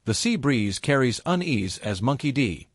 The sea breeze carries unease as Monkey D.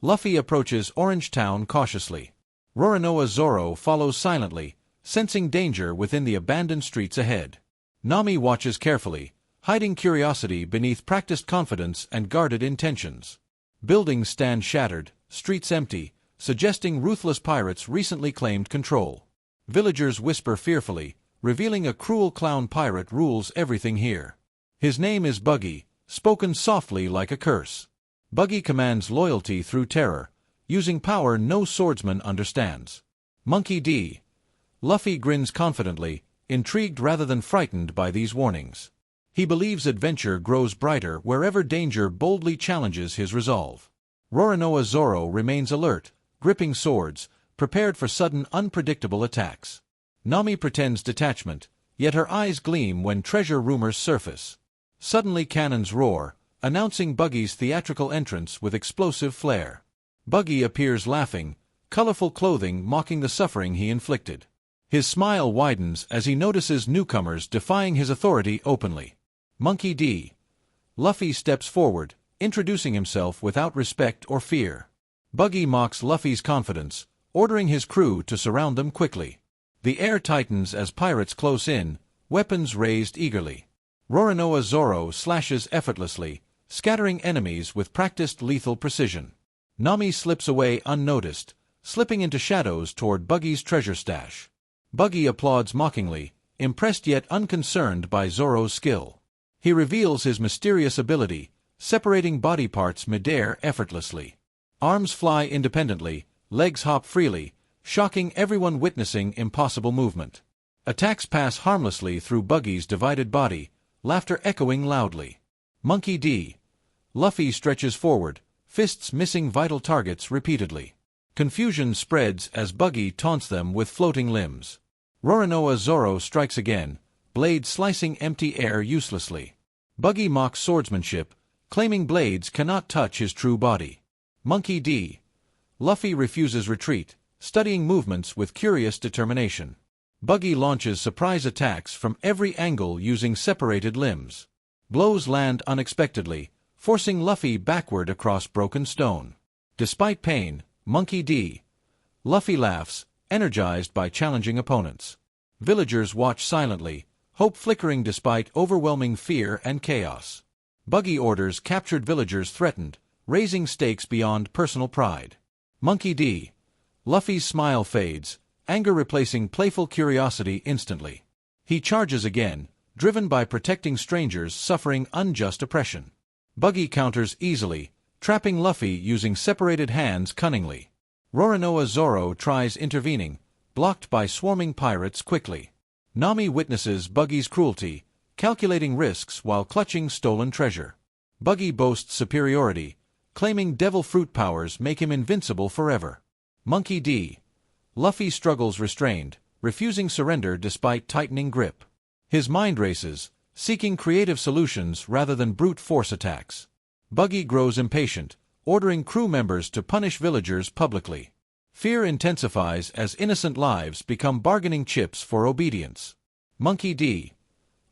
Luffy approaches Orange Town cautiously. Roronoa Zoro follows silently, sensing danger within the abandoned streets ahead. Nami watches carefully, hiding curiosity beneath practiced confidence and guarded intentions. Buildings stand shattered, streets empty, suggesting ruthless pirates recently claimed control. Villagers whisper fearfully, revealing a cruel clown pirate rules everything here. His name is Buggy, spoken softly like a curse. Buggy commands loyalty through terror, using power no swordsman understands. Monkey D. Luffy grins confidently, intrigued rather than frightened by these warnings. He believes adventure grows brighter wherever danger boldly challenges his resolve. Roronoa Zoro remains alert, gripping swords, prepared for sudden unpredictable attacks. Nami pretends detachment, yet her eyes gleam when treasure rumors surface. Suddenly cannons roar, announcing Buggy's theatrical entrance with explosive flair. Buggy appears laughing, colorful clothing mocking the suffering he inflicted. His smile widens as he notices newcomers defying his authority openly. Monkey D. Luffy steps forward, introducing himself without respect or fear. Buggy mocks Luffy's confidence, ordering his crew to surround them quickly. The air tightens as pirates close in, weapons raised eagerly. Roronoa Zoro slashes effortlessly, scattering enemies with practiced lethal precision. Nami slips away unnoticed, slipping into shadows toward Buggy's treasure stash. Buggy applauds mockingly, impressed yet unconcerned by Zoro's skill. He reveals his mysterious ability, separating body parts midair effortlessly. Arms fly independently, legs hop freely, shocking everyone witnessing impossible movement. Attacks pass harmlessly through Buggy's divided body, laughter echoing loudly. Monkey D. Luffy stretches forward, fists missing vital targets repeatedly. Confusion spreads as Buggy taunts them with floating limbs. Roronoa Zoro strikes again, blade slicing empty air uselessly. Buggy mocks swordsmanship, claiming blades cannot touch his true body. Monkey D. Luffy refuses retreat, studying movements with curious determination. Buggy launches surprise attacks from every angle using separated limbs. Blows land unexpectedly, forcing Luffy backward across broken stone. Despite pain, Monkey D. Luffy laughs, energized by challenging opponents. Villagers watch silently, hope flickering despite overwhelming fear and chaos. Buggy orders captured villagers threatened, raising stakes beyond personal pride. Monkey D. Luffy's smile fades, anger replacing playful curiosity instantly. He charges again, driven by protecting strangers suffering unjust oppression. Buggy counters easily, trapping Luffy using separated hands cunningly. Roronoa Zoro tries intervening, blocked by swarming pirates quickly. Nami witnesses Buggy's cruelty, calculating risks while clutching stolen treasure. Buggy boasts superiority, claiming devil fruit powers make him invincible forever. Monkey D. Luffy struggles restrained, refusing surrender despite tightening grip. His mind races, seeking creative solutions rather than brute force attacks. Buggy grows impatient, ordering crew members to punish villagers publicly. Fear intensifies as innocent lives become bargaining chips for obedience. Monkey D.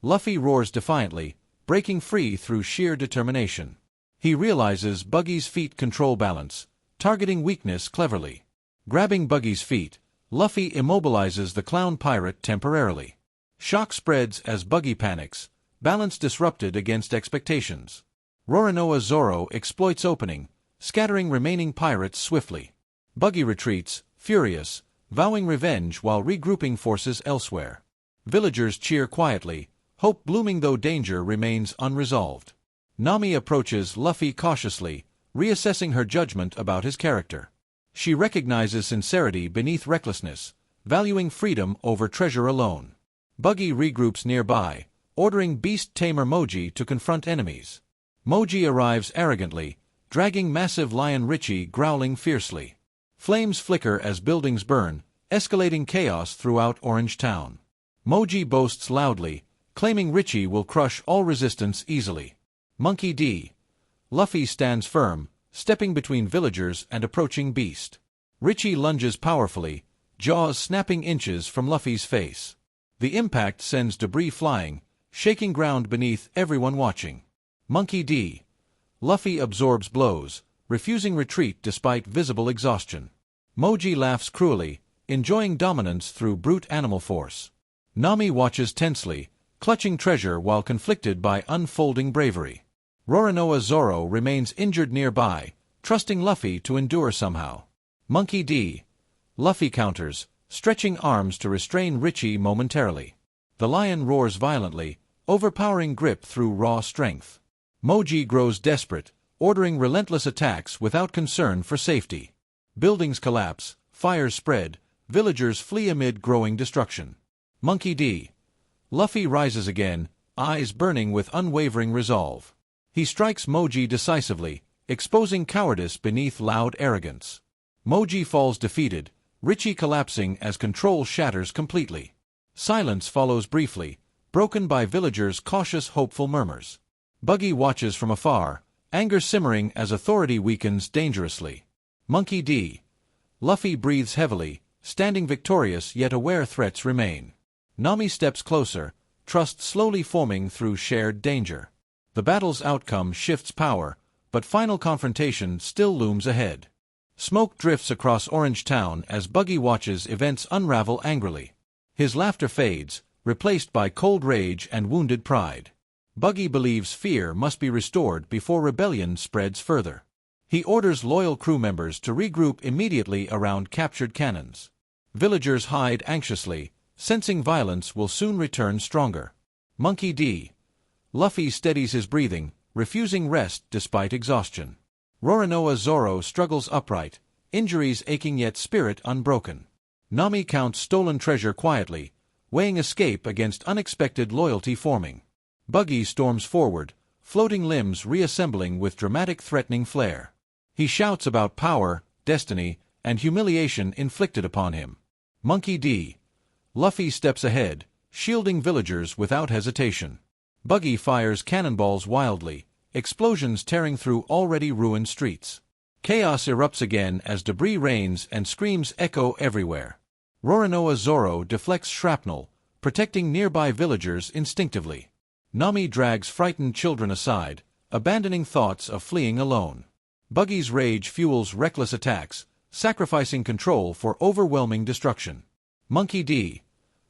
Luffy roars defiantly, breaking free through sheer determination. He realizes Buggy's feet control balance, targeting weakness cleverly. Grabbing Buggy's feet, Luffy immobilizes the clown pirate temporarily. Shock spreads as Buggy panics, balance disrupted against expectations. Roronoa Zoro exploits opening, scattering remaining pirates swiftly. Buggy retreats, furious, vowing revenge while regrouping forces elsewhere. Villagers cheer quietly, hope blooming though danger remains unresolved. Nami approaches Luffy cautiously, reassessing her judgment about his character. She recognizes sincerity beneath recklessness, valuing freedom over treasure alone. Buggy regroups nearby, ordering beast tamer Moji to confront enemies. Moji arrives arrogantly, dragging massive lion Richie growling fiercely. Flames flicker as buildings burn, escalating chaos throughout Orange Town. Moji boasts loudly, claiming Richie will crush all resistance easily. Monkey D. Luffy stands firm, stepping between villagers and approaching beast. Richie lunges powerfully, jaws snapping inches from Luffy's face. The impact sends debris flying, shaking ground beneath everyone watching. Monkey D. Luffy absorbs blows, refusing retreat despite visible exhaustion. Moji laughs cruelly, enjoying dominance through brute animal force. Nami watches tensely, clutching treasure while conflicted by unfolding bravery. Roronoa Zoro remains injured nearby, trusting Luffy to endure somehow. Monkey D. Luffy counters, stretching arms to restrain Richie momentarily. The lion roars violently, overpowering grip through raw strength. Moji grows desperate, ordering relentless attacks without concern for safety. Buildings collapse, fires spread, villagers flee amid growing destruction. Monkey D. Luffy rises again, eyes burning with unwavering resolve. He strikes Moji decisively, exposing cowardice beneath loud arrogance. Moji falls defeated, Richie collapsing as control shatters completely. Silence follows briefly, broken by villagers' cautious, hopeful murmurs. Buggy watches from afar, anger simmering as authority weakens dangerously. Monkey D. Luffy breathes heavily, standing victorious yet aware threats remain. Nami steps closer, trust slowly forming through shared danger. The battle's outcome shifts power, but final confrontation still looms ahead. Smoke drifts across Orange Town as Buggy watches events unravel angrily. His laughter fades, replaced by cold rage and wounded pride. Buggy believes fear must be restored before rebellion spreads further. He orders loyal crew members to regroup immediately around captured cannons. Villagers hide anxiously, sensing violence will soon return stronger. Monkey D. Luffy steadies his breathing, refusing rest despite exhaustion. Roronoa Zoro struggles upright, injuries aching yet spirit unbroken. Nami counts stolen treasure quietly, weighing escape against unexpected loyalty forming. Buggy storms forward, floating limbs reassembling with dramatic threatening flair. He shouts about power, destiny, and humiliation inflicted upon him. Monkey D. Luffy steps ahead, shielding villagers without hesitation. Buggy fires cannonballs wildly, explosions tearing through already ruined streets. Chaos erupts again as debris rains and screams echo everywhere. Roronoa Zoro deflects shrapnel, protecting nearby villagers instinctively. Nami drags frightened children aside, abandoning thoughts of fleeing alone. Buggy's rage fuels reckless attacks, sacrificing control for overwhelming destruction. Monkey D.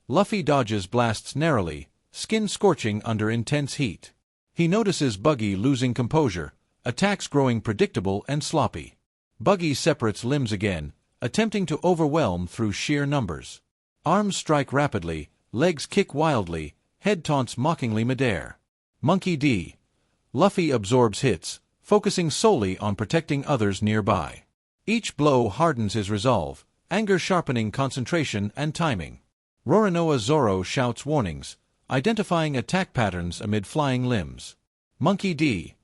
Luffy dodges blasts narrowly, skin scorching under intense heat. He notices Buggy losing composure, attacks growing predictable and sloppy. Buggy separates limbs again, attempting to overwhelm through sheer numbers. Arms strike rapidly, legs kick wildly, head taunts mockingly midair. Monkey D. Luffy absorbs hits, focusing solely on protecting others nearby. Each blow hardens his resolve, anger sharpening concentration and timing. Roronoa Zoro shouts warnings, identifying attack patterns amid flying limbs. Monkey D.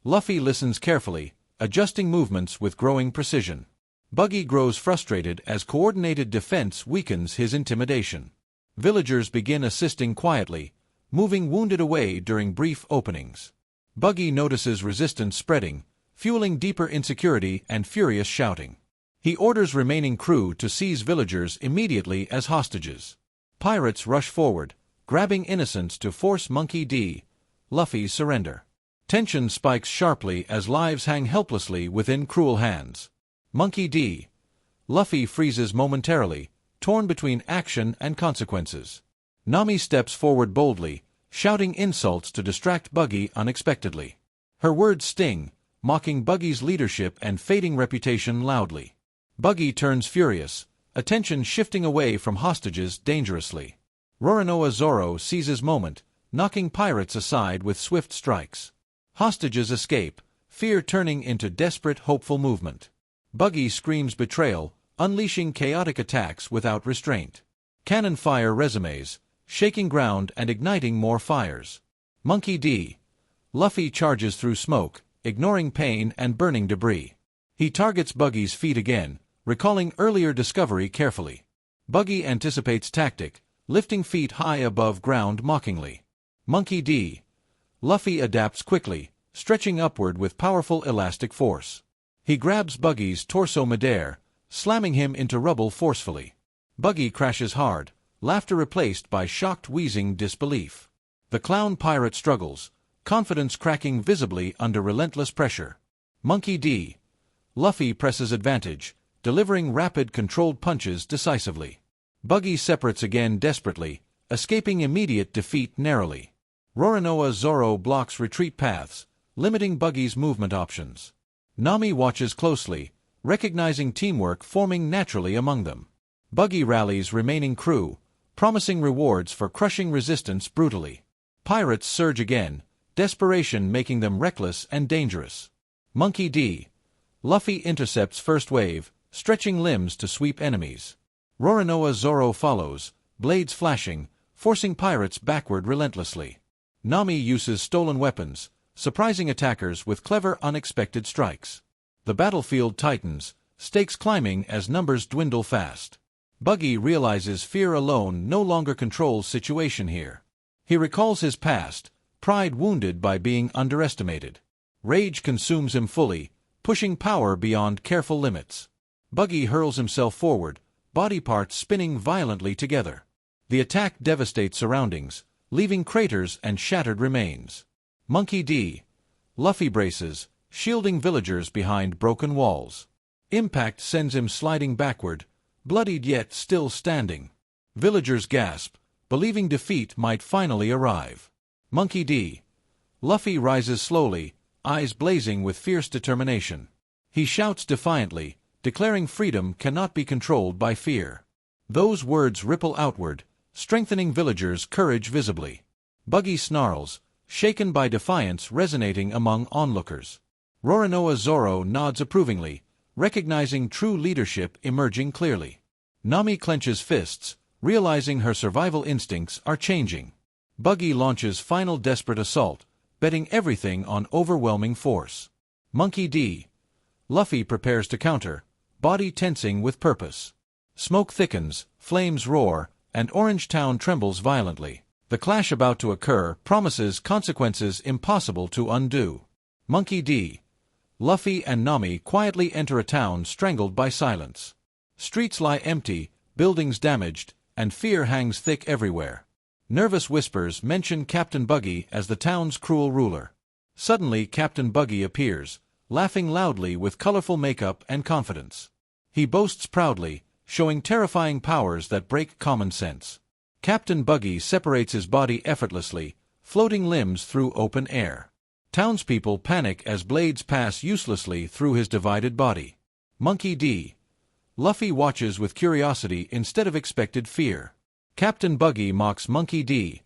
Luffy listens carefully, adjusting movements with growing precision. Buggy grows frustrated as coordinated defense weakens his intimidation. Villagers begin assisting quietly, moving wounded away during brief openings. Buggy notices resistance spreading, fueling deeper insecurity and furious shouting. He orders remaining crew to seize villagers immediately as hostages. Pirates rush forward, grabbing innocents to force Monkey D. Luffy's surrender. Tension spikes sharply as lives hang helplessly within cruel hands. Monkey D. Luffy freezes momentarily, torn between action and consequences. Nami steps forward boldly, shouting insults to distract Buggy unexpectedly. Her words sting, mocking Buggy's leadership and fading reputation loudly. Buggy turns furious, attention shifting away from hostages dangerously. Roronoa Zoro seizes moment, knocking pirates aside with swift strikes. Hostages escape, fear turning into desperate, hopeful movement. Buggy screams betrayal, unleashing chaotic attacks without restraint. Cannon fire resumes, shaking ground and igniting more fires. Monkey D. Luffy charges through smoke, ignoring pain and burning debris. He targets Buggy's feet again, recalling earlier discovery carefully. Buggy anticipates tactic, lifting feet high above ground mockingly. Monkey D. Luffy adapts quickly, stretching upward with powerful elastic force. He grabs Buggy's torso midair, slamming him into rubble forcefully. Buggy crashes hard, laughter replaced by shocked wheezing disbelief. The clown pirate struggles, confidence cracking visibly under relentless pressure. Monkey D. Luffy presses advantage, delivering rapid controlled punches decisively. Buggy separates again desperately, escaping immediate defeat narrowly. Roronoa Zoro blocks retreat paths, limiting Buggy's movement options. Nami watches closely, recognizing teamwork forming naturally among them. Buggy rallies remaining crew, promising rewards for crushing resistance brutally. Pirates surge again, desperation making them reckless and dangerous. Monkey D. Luffy intercepts first wave, stretching limbs to sweep enemies. Roronoa Zoro follows, blades flashing, forcing pirates backward relentlessly. Nami uses stolen weapons, surprising attackers with clever unexpected strikes. The battlefield tightens, stakes climbing as numbers dwindle fast. Buggy realizes fear alone no longer controls situation here. He recalls his past, pride wounded by being underestimated. Rage consumes him fully, pushing power beyond careful limits. Buggy hurls himself forward, body parts spinning violently together. The attack devastates surroundings, leaving craters and shattered remains. Monkey D. Luffy braces, shielding villagers behind broken walls. Impact sends him sliding backward, bloodied yet still standing. Villagers gasp, believing defeat might finally arrive. Monkey D. Luffy rises slowly, eyes blazing with fierce determination. He shouts defiantly, declaring freedom cannot be controlled by fear. Those words ripple outward, strengthening villagers' courage visibly. Buggy snarls, shaken by defiance resonating among onlookers. Roronoa Zoro nods approvingly, recognizing true leadership emerging clearly. Nami clenches fists, realizing her survival instincts are changing. Buggy launches final desperate assault, betting everything on overwhelming force. Monkey D. Luffy prepares to counter, body tensing with purpose. Smoke thickens, flames roar, and Orange Town trembles violently. The clash about to occur promises consequences impossible to undo. Monkey D. Luffy and Nami quietly enter a town strangled by silence. Streets lie empty, buildings damaged, and fear hangs thick everywhere. Nervous whispers mention Captain Buggy as the town's cruel ruler. Suddenly Captain Buggy appears, laughing loudly with colorful makeup and confidence. He boasts proudly, showing terrifying powers that break common sense. Captain Buggy separates his body effortlessly, floating limbs through open air. Townspeople panic as blades pass uselessly through his divided body. Monkey D. Luffy watches with curiosity instead of expected fear. Captain Buggy mocks Monkey D.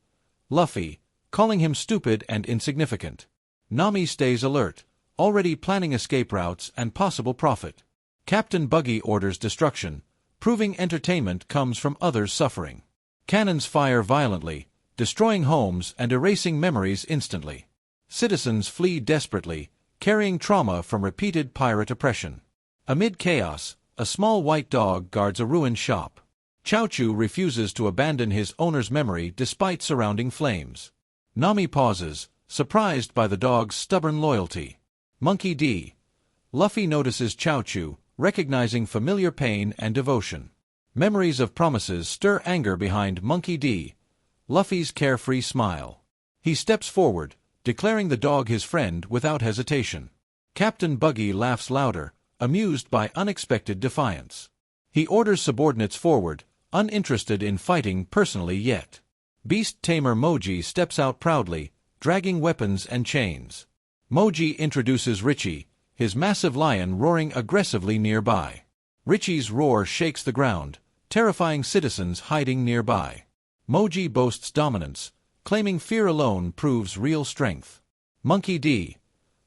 Luffy, calling him stupid and insignificant. Nami stays alert, already planning escape routes and possible profit. Captain Buggy orders destruction, proving entertainment comes from others' suffering. Cannons fire violently, destroying homes and erasing memories instantly. Citizens flee desperately, carrying trauma from repeated pirate oppression. Amid chaos, a small white dog guards a ruined shop. Chao-Chu refuses to abandon his owner's memory despite surrounding flames. Nami pauses, surprised by the dog's stubborn loyalty. Monkey D. Luffy notices Chao-Chu, recognizing familiar pain and devotion. Memories of promises stir anger behind Monkey D. Luffy's carefree smile. He steps forward, declaring the dog his friend without hesitation. Captain Buggy laughs louder, amused by unexpected defiance. He orders subordinates forward, uninterested in fighting personally yet. Beast tamer Moji steps out proudly, dragging weapons and chains. Moji introduces Richie, his massive lion roaring aggressively nearby. Richie's roar shakes the ground, terrifying citizens hiding nearby. Moji boasts dominance, claiming fear alone proves real strength. Monkey D.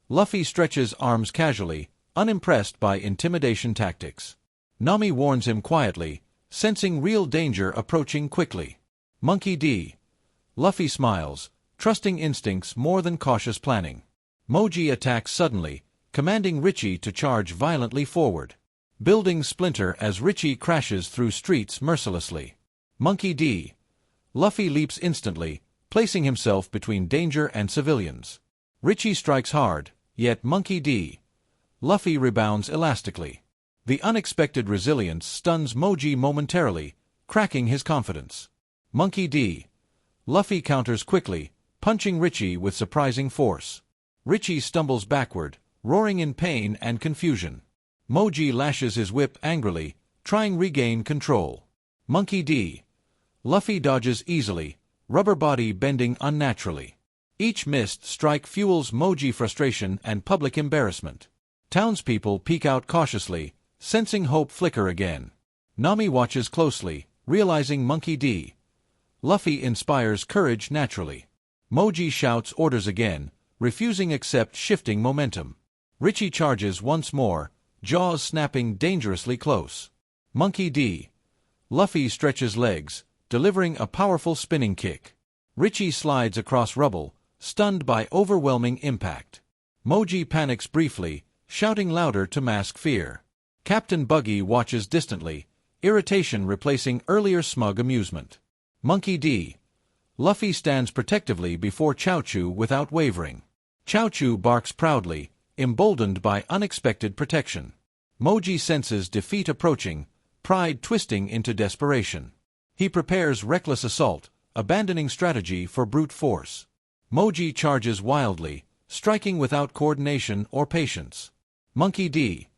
Luffy stretches arms casually, unimpressed by intimidation tactics. Nami warns him quietly, sensing real danger approaching quickly. Monkey D. Luffy smiles, trusting instincts more than cautious planning. Moji attacks suddenly, commanding Richie to charge violently forward. Buildings splinter as Richie crashes through streets mercilessly. Monkey D. Luffy leaps instantly, placing himself between danger and civilians. Richie strikes hard, yet Monkey D. Luffy rebounds elastically. The unexpected resilience stuns Moji momentarily, cracking his confidence. Monkey D. Luffy counters quickly, punching Richie with surprising force. Richie stumbles backward, roaring in pain and confusion. Moji lashes his whip angrily, trying to regain control. Monkey D. Luffy dodges easily, rubber body bending unnaturally. Each missed strike fuels Moji frustration and public embarrassment. Townspeople peek out cautiously, sensing hope flicker again. Nami watches closely, realizing Monkey D. Luffy inspires courage naturally. Moji shouts orders again, refusing accept shifting momentum. Richie charges once more, jaws snapping dangerously close. Monkey D. Luffy stretches legs, delivering a powerful spinning kick. Richie slides across rubble, stunned by overwhelming impact. Moji panics briefly, shouting louder to mask fear. Captain Buggy watches distantly, irritation replacing earlier smug amusement. Monkey D. Luffy stands protectively before Chaochu without wavering. Chaochu barks proudly, emboldened by unexpected protection. Moji senses defeat approaching, pride twisting into desperation. He prepares reckless assault, abandoning strategy for brute force. Moji charges wildly, striking without coordination or patience. Monkey D.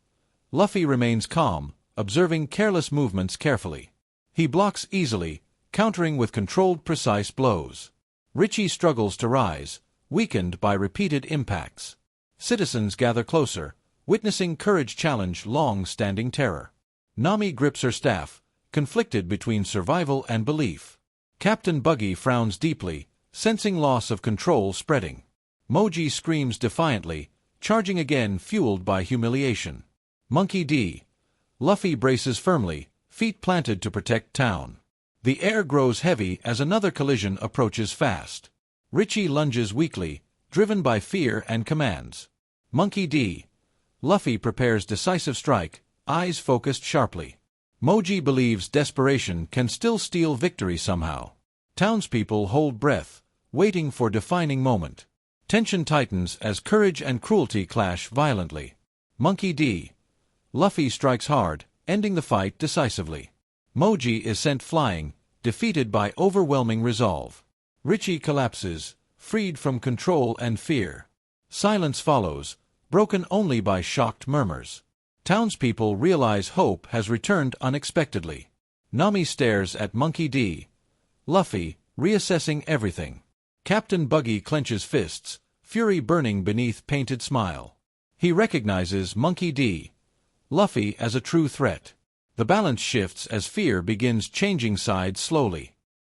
Luffy remains calm, observing careless movements carefully. He blocks easily, countering with controlled precise blows. Richie struggles to rise, weakened by repeated impacts. Citizens gather closer, witnessing courage challenge long-standing terror. Nami grips her staff, conflicted between survival and belief. Captain Buggy frowns deeply, sensing loss of control spreading. Moji screams defiantly, charging again fueled by humiliation. Monkey D. Luffy braces firmly, feet planted to protect town. The air grows heavy as another collision approaches fast. Richie lunges weakly, driven by fear and commands. Monkey D. Luffy prepares decisive strike, eyes focused sharply. Moji believes desperation can still steal victory somehow. Townspeople hold breath, waiting for defining moment. Tension tightens as courage and cruelty clash violently. Monkey D. Luffy strikes hard, ending the fight decisively. Moji is sent flying, defeated by overwhelming resolve. Richie collapses, freed from control and fear. Silence follows, broken only by shocked murmurs. Townspeople realize hope has returned unexpectedly. Nami stares at Monkey D. Luffy, reassessing everything. Captain Buggy clenches fists, fury burning beneath painted smile. He recognizes Monkey D. Luffy as a true threat. The balance shifts as fear begins changing sides slowly.